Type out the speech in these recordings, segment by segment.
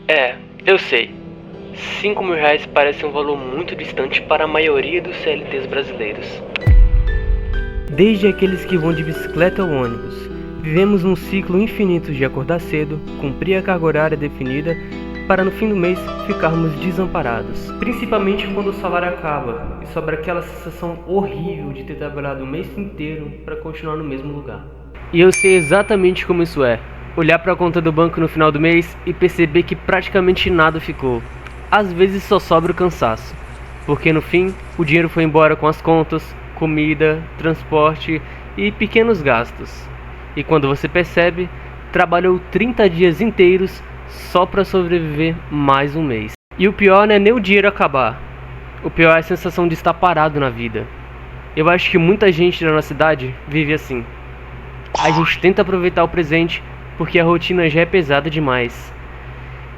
É, eu sei. R$ 5.000 parece um valor muito distante para a maioria dos CLTs brasileiros. Desde aqueles que vão de bicicleta ou ônibus, vivemos um ciclo infinito de acordar cedo, cumprir a carga horária definida, para no fim do mês ficarmos desamparados. Principalmente quando o salário acaba e sobra aquela sensação horrível de ter trabalhado o mês inteiro para continuar no mesmo lugar. E eu sei exatamente como isso é. Olhar para a conta do banco no final do mês e perceber que praticamente nada ficou. Às vezes só sobra o cansaço, porque no fim o dinheiro foi embora com as contas, comida, transporte e pequenos gastos. E quando você percebe, trabalhou 30 dias inteiros só para sobreviver mais um mês. E o pior não é nem o dinheiro acabar. O pior é a sensação de estar parado na vida. Eu acho que muita gente da nossa cidade vive assim. A gente tenta aproveitar o presente porque a rotina já é pesada demais.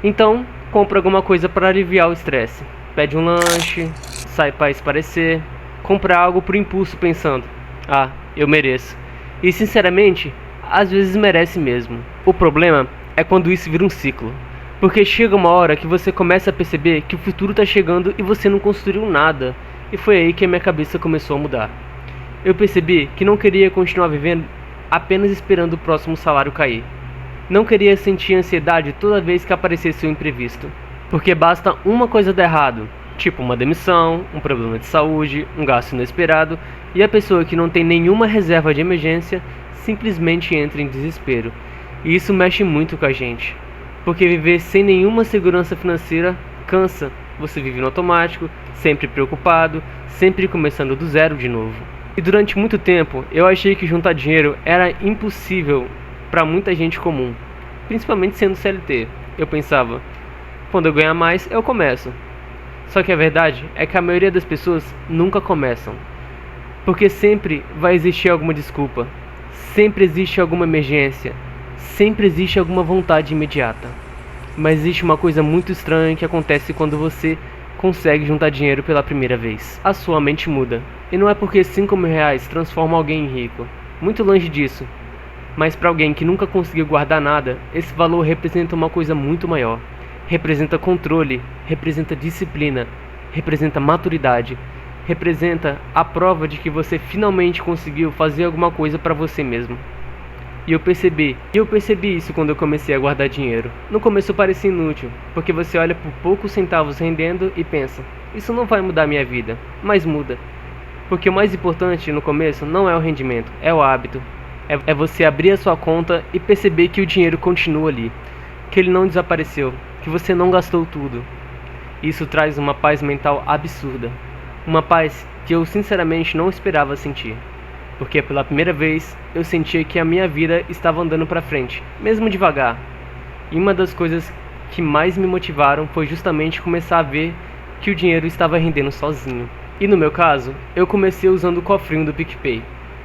Então, compra alguma coisa para aliviar o estresse. Pede um lanche, sai para espairecer, compra algo por impulso pensando: ah, eu mereço. E sinceramente, às vezes merece mesmo. O problema é quando isso vira um ciclo. Porque chega uma hora que você começa a perceber que o futuro está chegando e você não construiu nada. E foi aí que a minha cabeça começou a mudar. Eu percebi que não queria continuar vivendo apenas esperando o próximo salário cair. Não queria sentir ansiedade toda vez que aparecesse um imprevisto. Porque basta uma coisa dar errado, tipo uma demissão, um problema de saúde, um gasto inesperado, e a pessoa que não tem nenhuma reserva de emergência simplesmente entra em desespero. E isso mexe muito com a gente. Porque viver sem nenhuma segurança financeira cansa. Você vive no automático, sempre preocupado, sempre começando do zero de novo. E durante muito tempo eu achei que juntar dinheiro era impossível para muita gente comum, principalmente sendo CLT. Eu pensava, quando eu ganhar mais, eu começo. Só que a verdade é que a maioria das pessoas nunca começam. Porque sempre vai existir alguma desculpa, sempre existe alguma emergência, sempre existe alguma vontade imediata. Mas existe uma coisa muito estranha que acontece quando você consegue juntar dinheiro pela primeira vez. A sua mente muda. E não é porque R$ 5.000 transforma alguém em rico. Muito longe disso. Mas para alguém que nunca conseguiu guardar nada, esse valor representa uma coisa muito maior. Representa controle, representa disciplina, representa maturidade, representa a prova de que você finalmente conseguiu fazer alguma coisa para você mesmo. E eu percebi isso quando eu comecei a guardar dinheiro. No começo parecia inútil, porque você olha por poucos centavos rendendo e pensa, isso não vai mudar minha vida, mas muda. Porque o mais importante no começo não é o rendimento, é o hábito. É você abrir a sua conta e perceber que o dinheiro continua ali, que ele não desapareceu, que você não gastou tudo. Isso traz uma paz mental absurda, uma paz que eu sinceramente não esperava sentir, porque pela primeira vez eu sentia que a minha vida estava andando para frente, mesmo devagar. E uma das coisas que mais me motivaram foi justamente começar a ver que o dinheiro estava rendendo sozinho. E no meu caso, eu comecei usando o cofrinho do PicPay.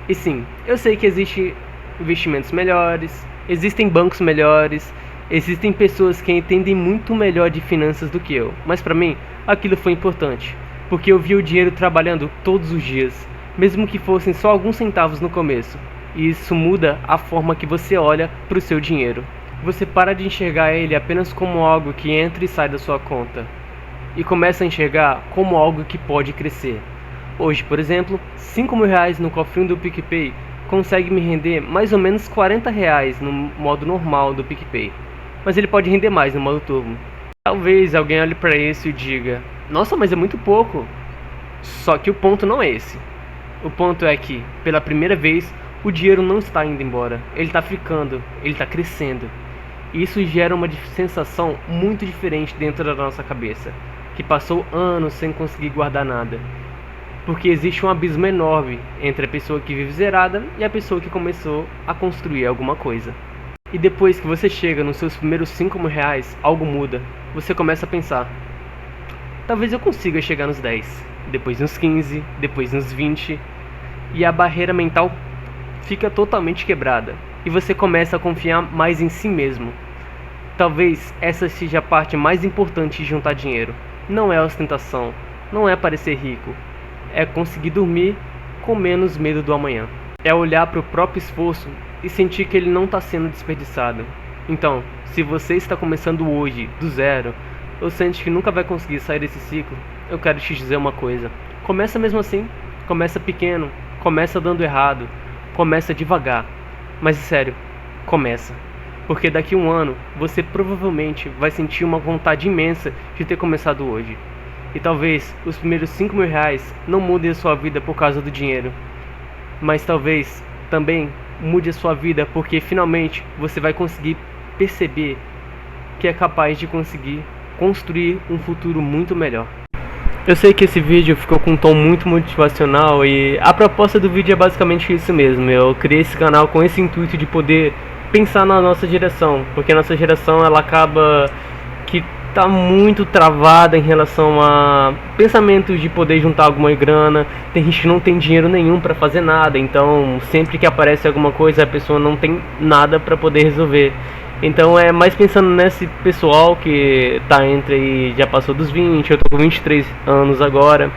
E sim, eu sei que existem investimentos melhores, existem bancos melhores, existem pessoas que entendem muito melhor de finanças do que eu. Mas para mim, aquilo foi importante, porque eu via o dinheiro trabalhando todos os dias, mesmo que fossem só alguns centavos no começo. E isso muda a forma que você olha para o seu dinheiro. Você para de enxergar ele apenas como algo que entra e sai da sua conta, e começa a enxergar como algo que pode crescer. Hoje, por exemplo, R$ 5.000 no cofrinho do PicPay consegue me render mais ou menos R$ 40 no modo normal do PicPay. Mas ele pode render mais no modo turbo. Talvez alguém olhe para isso e diga, nossa, mas é muito pouco. Só que o ponto não é esse. O ponto é que, pela primeira vez, o dinheiro não está indo embora. Ele está ficando, ele está crescendo. E isso gera uma sensação muito diferente dentro da nossa cabeça, que passou anos sem conseguir guardar nada. Porque existe um abismo enorme entre a pessoa que vive zerada e a pessoa que começou a construir alguma coisa. E depois que você chega nos seus primeiros R$ 5.000, algo muda. Você começa a pensar, talvez eu consiga chegar nos 10, depois nos 15, depois nos 20. E a barreira mental fica totalmente quebrada. E você começa a confiar mais em si mesmo. Talvez essa seja a parte mais importante de juntar dinheiro. Não é a ostentação, não é parecer rico. É conseguir dormir com menos medo do amanhã. É olhar para o próprio esforço e sentir que ele não está sendo desperdiçado. Então, se você está começando hoje, do zero, ou sente que nunca vai conseguir sair desse ciclo, eu quero te dizer uma coisa. Começa mesmo assim, começa pequeno, começa dando errado, começa devagar. Mas sério, começa. Porque daqui a um ano, você provavelmente vai sentir uma vontade imensa de ter começado hoje. E talvez os primeiros 5 mil reais não mudem a sua vida por causa do dinheiro. Mas talvez também mude a sua vida porque finalmente você vai conseguir perceber que é capaz de conseguir construir um futuro muito melhor. Eu sei que esse vídeo ficou com um tom muito motivacional e a proposta do vídeo é basicamente isso mesmo. Eu criei esse canal com esse intuito de poder pensar na nossa geração, porque a nossa geração ela acaba que tá muito travada em relação a pensamentos de poder juntar alguma grana. Tem gente que não tem dinheiro nenhum para fazer nada, então sempre que aparece alguma coisa a pessoa não tem nada para poder resolver. Então é mais pensando nesse pessoal que tá entre aí, já passou dos 20, eu tô com 23 anos agora.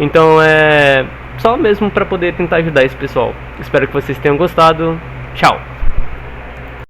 Então é só mesmo para poder tentar ajudar esse pessoal. Espero que vocês tenham gostado. Tchau!